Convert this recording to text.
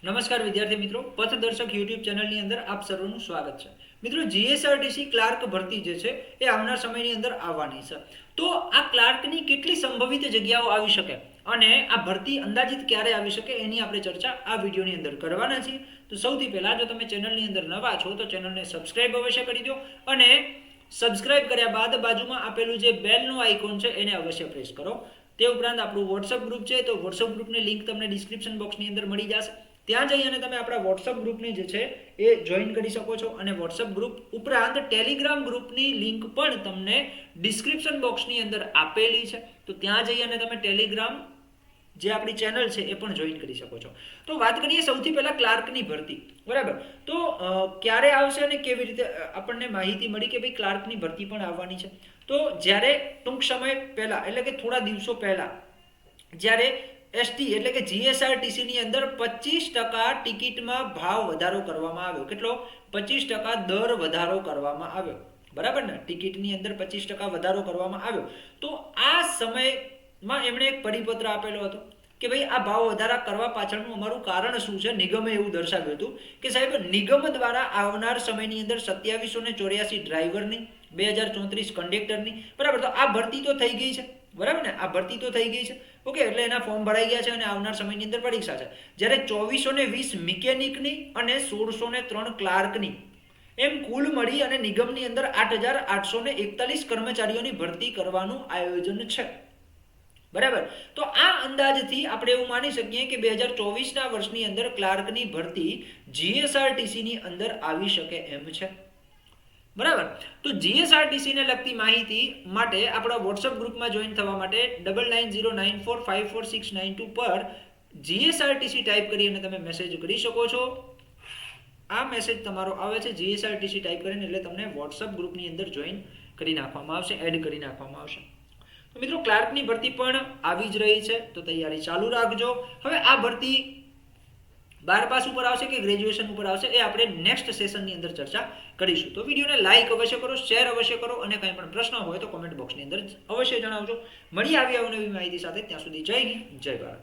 નમસ્કાર વિદ્યાર્થી મિત્રો, પથદર્શક યુટ્યુબ ચેનલની અંદર આપ સર્વનું સ્વાગત છે. મિત્રો, જીએસઆરટીસી ક્લાર્ક ભરતી જે છે એ આવનાર સમયની અંદર આવવાની છે. તો આ ક્લાર્કની કેટલી સંભવિત જગ્યાઓ આવી શકે અને આ ભરતી અંદાજિત ક્યારે આવી શકે એની આપણે ચર્ચા આ વિડીયોની અંદર કરવાના છીએ. તો સૌથી પહેલાં જો તમે ચેનલની અંદર નવા છો તો ચેનલને સબસ્ક્રાઇબ અવશ્ય કરી દો અને સબસ્ક્રાઇબ કર્યા બાદ બાજુમાં આપેલું જે બેલનું આઇકોન છે એને અવશ્ય પ્રેસ કરો. તે ઉપરાંત આપણું વોટ્સઅપ ગ્રુપ છે તો વોટ્સઅપ ગ્રુપની લિંક તમને ડિસ્ક્રિપ્શન બોક્સની અંદર મળી જશે. ત્યાં જઈ અને તમે આપણા વોટ્સઅપ ગ્રુપની જે છે એ જોઈન કરી શકો છો અને વોટ્સઅપ ગ્રુપ ઉપરાંત ટેલિગ્રામ ગ્રુપની લિંક પણ તમને ડિસ્ક્રિપ્શન બોક્સની અંદર આપેલી છે. તો ત્યાં જઈ અને તમે ટેલિગ્રામ જે આપણી ચેનલ છે એ પણ જોઈન કરી શકો છો. તો વાત કરીએ સૌથી પહેલાં ક્લાર્કની ભરતી, બરાબર. તો ક્યારે આવશે અને કેવી રીતે આપણને માહિતી મળી કે ભાઈ ક્લાર્કની ભરતી પણ આવવાની છે. તો જ્યારે ટૂંક સમય પહેલાં એટલે કે થોડા દિવસો પહેલાં જ્યારે એસટી એટલે કે જીએસઆરટીસીની અંદર 25% ટિકિટમાં ભાવ વધારો કરવામાં આવ્યો. કેટલો? 25% દર વધારો કરવામાં આવ્યો, બરાબર ને. ટિકિટની અંદર 25% વધારો કરવામાં આવ્યો. તો આ સમયમાં એમણે એક પરિપત્ર આપેલો હતો કે ભાઈ આ ભાવ વધારા કરવા પાછળનું અમારું કારણ શું છે. નિગમે એવું દર્શાવ્યું હતું કે સાહેબ, નિગમ દ્વારા આવનાર સમયની અંદર 2784 ડ્રાઈવરની, 2034 કંડક્ટરની, બરાબર. તો આ ભરતી તો થઈ ગઈ છે, બરાબર ને. આ ભરતી તો થઈ ગઈ છે, ઓકે. એટલે એના ફોર્મ ભરાઈ ગયા છે અને આવનાર સમયની અંદર પરીક્ષા છે. જ્યારે 2420 મિકેનિકની અને 1603 ક્લાર્કની, એમ કુલ મળી અને નિગમની અંદર 8841 કર્મચારીઓની ભરતી કરવાનું આયોજન છે, બરાબર. તો આ અંદાજથી આપણે એવું માની શકીએ કે 2024ના વર્ષની અંદર ક્લાર્કની ભરતી જીએસઆરટીસીની અંદર આવી શકે એમ છે, બરાબર. તો જીએસઆરટીસીને લગતી માહિતી માટે આપણા વોટ્સઅપ ગ્રુપમાં જોઈન થવા માટે 9909454692 પર જીએસઆરટીસી ટાઈપ કરી અને તમે મેસેજ કરી શકો છો. આ મેસેજ તમારો આવે છે જીએસઆરટીસી ટાઈપ કરીને એટલે તમને વોટ્સઅપ ગ્રુપની અંદર જોઈન કરી નાખવામાં આવશે, એડ કરી નાખવામાં આવશે. તો મિત્રો, ક્લાર્કની ભરતી પણ આવી જ રહી છે, તો તૈયારી ચાલુ રાખજો. હવે આ ભરતી 12 પાસ ઉપર આવશે કે ગ્રેજ્યુએશન ઉપર આવશે એ આપણે નેક્સ્ટ સેશનની અંદર ચર્ચા કરીશું. તો વિડીયોને લાઇક અવશ્ય કરો, શેર અવશ્ય કરો અને કંઈ પણ પ્રશ્ન હોય તો કોમેન્ટ બોક્સની અંદર અવશ્ય જણાવજો. મળી આવી નવી માહિતી સાથે. ત્યાં સુધી જય હિન્દ, જય ભારત.